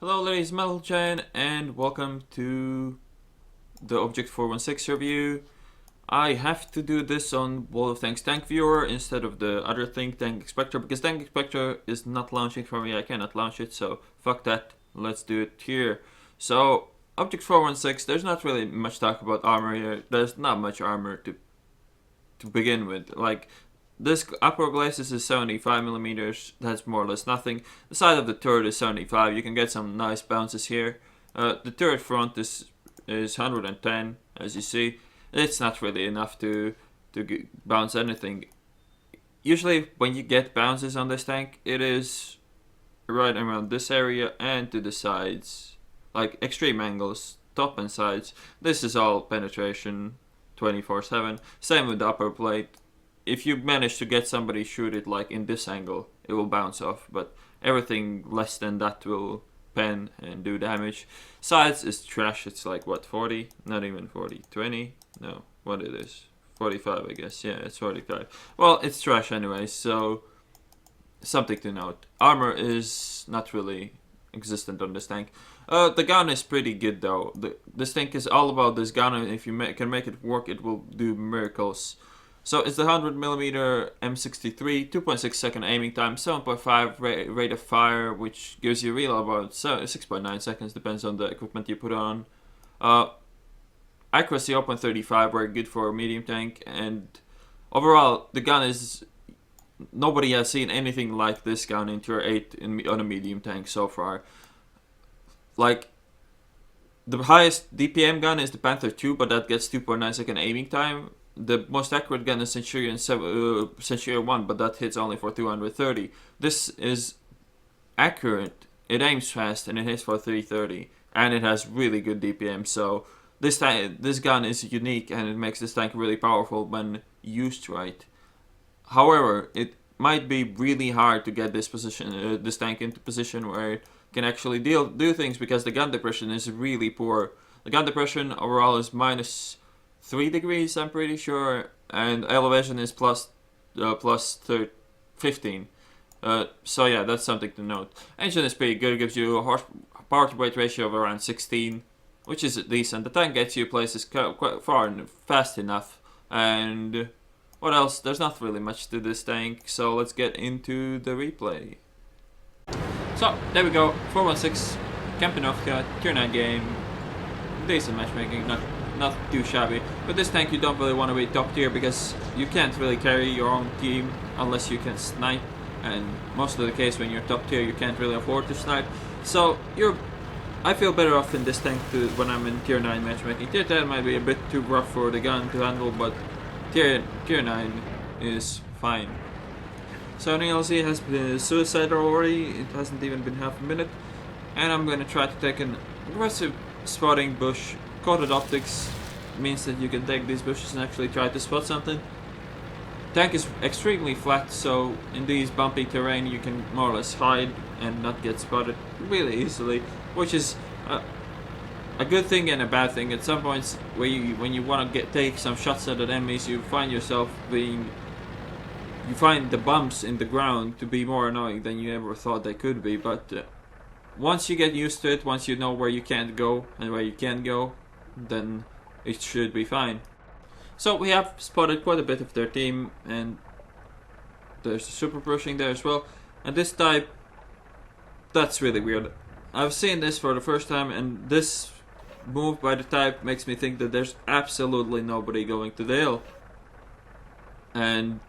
Hello ladies, Metal Chain, and welcome to the Object 416 review. I have to do this on Wall of Tanks Tank Viewer instead of the other thing, Tank Inspector, because Tank Inspector is not launching for me. I cannot launch it, so fuck that. Let's do it here. So, Object 416, there's not really much talk about armor here. There's not much armor to begin with. Like, this upper glacis is 75 millimeters. That's more or less nothing. The side of the turret is 75. You can get some nice bounces here. The turret front is 110, as you see. It's not really enough to bounce anything. Usually, when you get bounces on this tank, it is right around this area and to the sides, like extreme angles, top and sides. This is all penetration, 24/7. Same with the upper plate. If you manage to get somebody shoot it like in this angle, it will bounce off, but everything less than that will pen and do damage. Sides is trash. It's like what, 40? Not even 40. 20? No, what it is? 45, I guess. Yeah, it's 45. Well, it's trash anyway, so something to note. Armor is not really existent on this tank. The gun is pretty good though. This tank is all about this gun, and if you can make it work, it will do miracles. So it's the 100mm M63, 2.6 second aiming time, 7.5 rate of fire, which gives you real about 6.9 seconds, depends on the equipment you put on. Accuracy 0.35, very good for a medium tank, and overall the gun is, nobody has seen anything like this gun in tier 8 on a medium tank so far. Like, the highest DPM gun is the Panther 2, but that gets 2.9 second aiming time. The most accurate gun is Centurion 1, but that hits only for 230. This is accurate, it aims fast, and it hits for 330, and it has really good DPM. So this gun is unique, and it makes this tank really powerful when used right. However, it might be really hard to get this tank into position where it can actually do things, because the gun depression is really poor. The gun depression overall is minus 3 degrees, I'm pretty sure, and elevation is plus 15. So yeah, that's something to note. Engine is pretty good, it gives you a power to weight ratio of around 16, which is decent. The tank gets you places quite far and fast enough. And what else? There's not really much to this tank, so let's get into the replay. So there we go, 416, Kampinovka, tier 9 game, decent matchmaking, not too shabby. But this tank you don't really want to be top tier, because you can't really carry your own team unless you can snipe, and most of the case when you're top tier you can't really afford to snipe. So I feel better off in this tank when I'm in tier 9 matchmaking. Tier 10 might be a bit too rough for the gun to handle, but tier 9 is fine. So NLC has been suicided already, it hasn't even been half a minute, and I'm gonna try to take an aggressive spotting bush. Coated optics means that you can take these bushes and actually try to spot something. Tank is extremely flat, so in these bumpy terrain you can more or less hide and not get spotted really easily, which is a good thing and a bad thing. At some points when you want to take some shots at enemies, you find yourself you find the bumps in the ground to be more annoying than you ever thought they could be, but once you get used to it, once you know where you can't go and where you can go, then it should be fine. So we have spotted quite a bit of their team, and there's super pushing there as well. And this type, that's really weird. I've seen this for the first time, and this move by the type makes me think that there's absolutely nobody going to the hill. And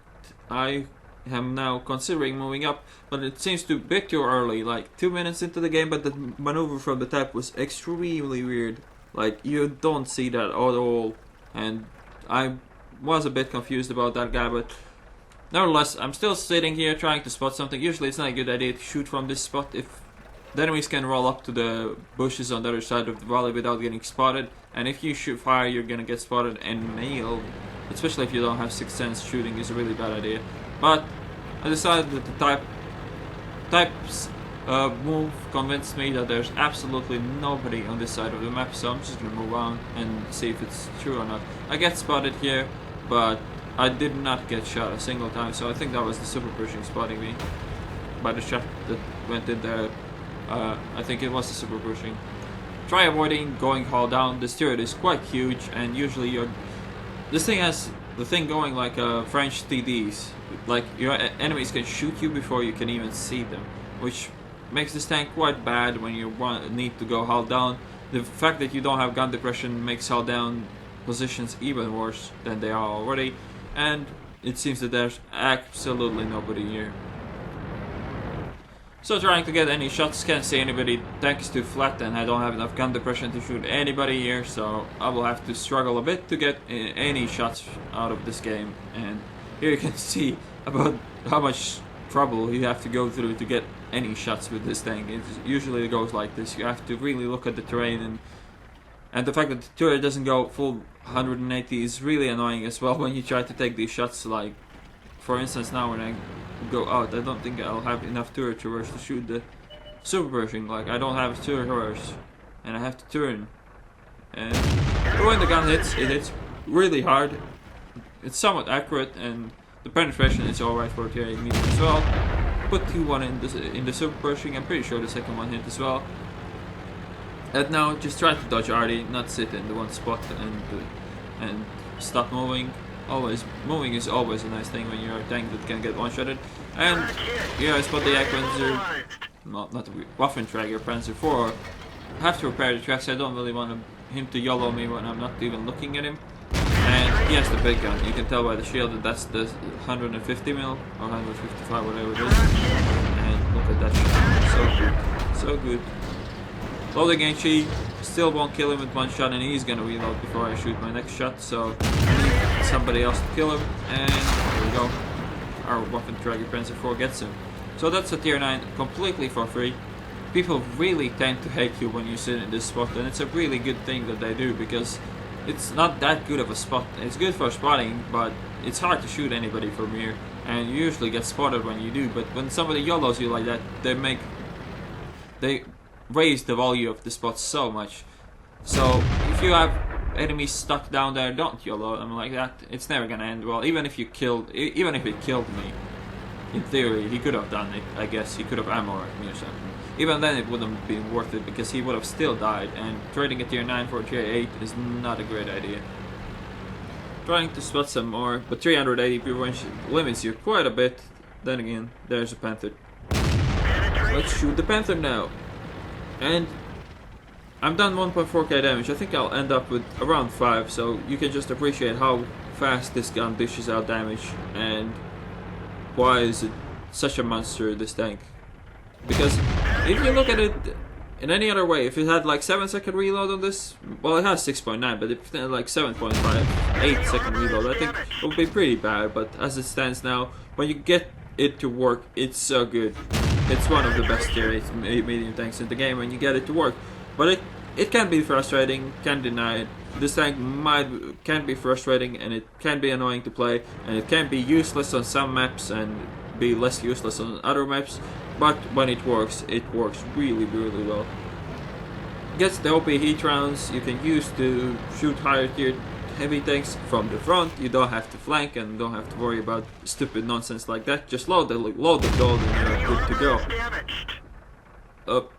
I am now considering moving up, but it seems to be a bit too early, like 2 minutes into the game, but the maneuver from the type was extremely weird. Like, you don't see that at all, and I was a bit confused about that guy, but nevertheless, I'm still sitting here trying to spot something. Usually it's not a good idea to shoot from this spot if the enemies can roll up to the bushes on the other side of the valley without getting spotted, and if you shoot fire you're gonna get spotted and nailed, especially if you don't have sixth sense. Shooting is a really bad idea. But I decided that the type's move convinced me that there's absolutely nobody on this side of the map, so I'm just gonna move on and see if it's true or not. I get spotted here, but I did not get shot a single time, so I think that was the super pushing spotting me by the shot that went in there I think it was the super pushing. Try avoiding going hull down. This turret is quite huge, and usually this thing has the thing going like French TDs. Like your enemies can shoot you before you can even see them, which makes this tank quite bad when you need to go hull down. The fact that you don't have gun depression makes hull down positions even worse than they are already, and it seems that there's absolutely nobody here. So trying to get any shots, can't see anybody, tank is too flat and I don't have enough gun depression to shoot anybody here, so I will have to struggle a bit to get any shots out of this game. And here you can see about how much trouble you have to go through to get any shots with this tank. It usually goes like this, you have to really look at the terrain, and the fact that the turret doesn't go full 180 is really annoying as well when you try to take these shots. Like for instance now when I go out, I don't think I'll have enough turret traverse to shoot the super pushing. Like I don't have a turret traverse and I have to turn, and when the gun hits, it hits really hard. It's somewhat accurate and the penetration is alright for tier 8 medium as well. Put 2-1 in the super pushing, I'm pretty sure the second one hit as well. And now just try to dodge Artie, not sit in the one spot and stop moving. Moving is always a nice thing when you're a tank that can get one-shotted. And yeah, I spot the Panzer, not the Waffenträger, Panzer 4. I have to repair the tracks, I don't really want him to YOLO me when I'm not even looking at him. And he has the big gun, you can tell by the shield that that's the 150 mil or 155, whatever it is. And look at that shot, so good. Loading HE, still won't kill him with one shot, and he's gonna reload before I shoot my next shot, so I need somebody else to kill him, and there we go. Our Waffenträger Panzer 4 gets him. So that's a tier 9 completely for free. People really tend to hate you when you sit in this spot, and it's a really good thing that they do, because it's not that good of a spot. It's good for spotting, but it's hard to shoot anybody from here, and you usually get spotted when you do. But when somebody YOLOs you like that, they raise the value of the spot so much. So if you have enemies stuck down there, don't YOLO them like that. It's never gonna end well. Even if it killed me, in theory, he could have done it. I guess he could have ammo me or something. Even then, it wouldn't have been worth it because he would have still died. And trading a tier 9 for a tier 8 is not a great idea. Trying to spot some more, but 380 prevention limits you quite a bit. Then again, there's a Panther. Let's shoot the Panther now. And I'm done 1.4k damage. I think I'll end up with around 5, so you can just appreciate how fast this gun dishes out damage and why is it such a monster, this tank. Because if you look at it in any other way, if it had like 7-second reload on this, well, it has 6.9, but if it had like 7.5, 8-second reload, I think it would be pretty bad. But as it stands now, when you get it to work, it's so good. It's one of the best tier 8 medium tanks in the game when you get it to work. But it can be frustrating, can't deny it. This tank can be frustrating, and it can be annoying to play, and it can be useless on some maps and be less useless on other maps. But when it works really, really well. Gets the OP heat rounds you can use to shoot higher tier heavy tanks from the front. You don't have to flank and don't have to worry about stupid nonsense like that. Just load the gold and you're good to go.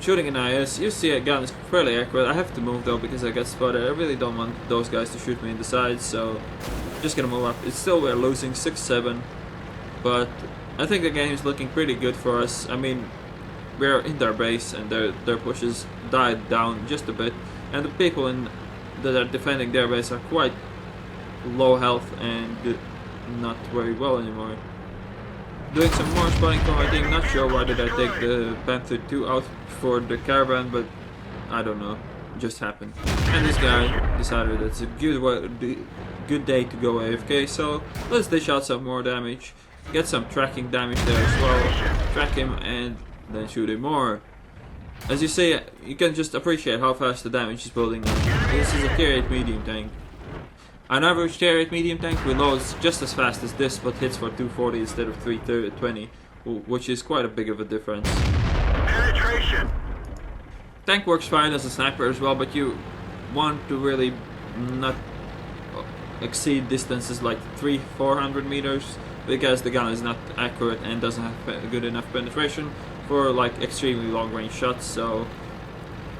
Shooting an IS, you see a gun is fairly accurate. I have to move though because I got spotted. I really don't want those guys to shoot me in the sides, so I'm just gonna move up. It's still, we're losing 6-7, but I think the game is looking pretty good for us. I mean, we're in their base and their pushes died down just a bit, and the people that are defending their base are quite low health and not very well anymore. Doing some more spotting for my team. Not sure why did I take the Panther 2 out for the caravan, but I don't know, it just happened. And this guy decided it's a good day to go AFK, so let's dish out some more damage. Get some tracking damage there as well. Track him and then shoot him more. As you see, you can just appreciate how fast the damage is building up. This is a tier 8 medium tank. An average tier 8 medium tank reloads just as fast as this, but hits for 240 instead of 320, which is quite a big of a difference. Penetration. Tank works fine as a sniper as well, but you want to really not exceed distances like 300-400 meters, because the gun is not accurate and doesn't have good enough penetration for like extremely long range shots. So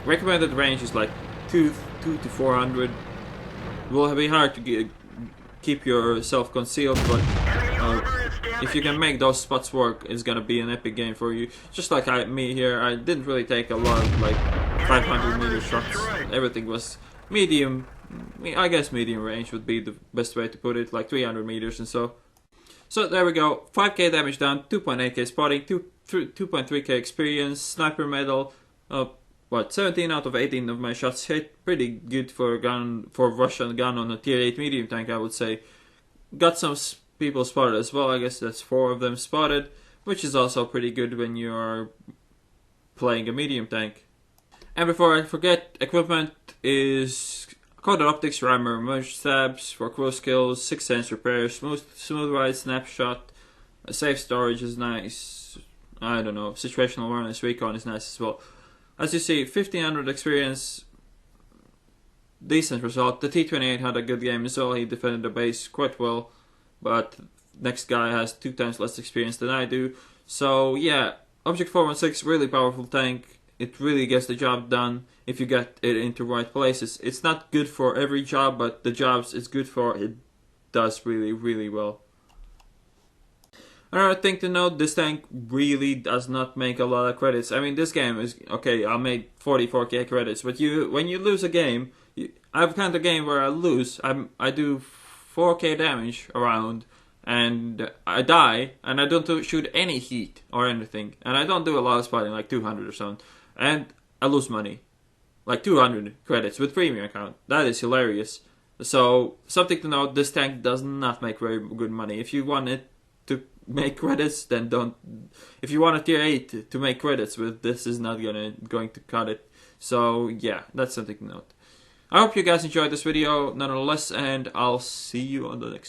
recommended range is like 2 to 400. It will be hard to keep yourself concealed, but if you can make those spots work, it's gonna be an epic game for you. Just like me here, I didn't really take a lot of like 500-meter shots. Everything was medium. I guess medium range would be the best way to put it, like 300 meters and so. So there we go, 5k damage down, 2.8k spotting, 2.3k experience, sniper medal. 17 out of 18 of my shots hit. Pretty good for a gun, for Russian gun on a tier 8 medium tank, I would say. Got some people spotted as well. I guess that's 4 of them spotted, which is also pretty good when you're playing a medium tank. And before I forget, equipment is coated optics, rammer, merge stabs for close kills, 6 sense repair, smooth ride, snapshot, safe storage is nice. I don't know, situational awareness, recon is nice as well. As you see, 1500 experience, decent result. The T-28 had a good game as well. He defended the base quite well, but next guy has 2 times less experience than I do. So yeah, Object 416, really powerful tank. It really gets the job done if you get it into right places. It's not good for every job, but the jobs it's good for, it does really, really well. Another thing to note, this tank really does not make a lot of credits. I mean, this game is, okay, I made 44k credits, but when you lose a game, I've kind of game where I lose, I do 4k damage around, and I die, and I don't shoot any heat or anything, and I don't do a lot of spotting, like 200 or something, and I lose money, like 200 credits with premium account. That is hilarious. So, something to note, this tank does not make very good money. If you want it to make credits, then don't. If you want a tier 8 to make credits with, this is not going to cut it. So yeah, that's something to note. I hope you guys enjoyed this video nonetheless, and I'll see you on the next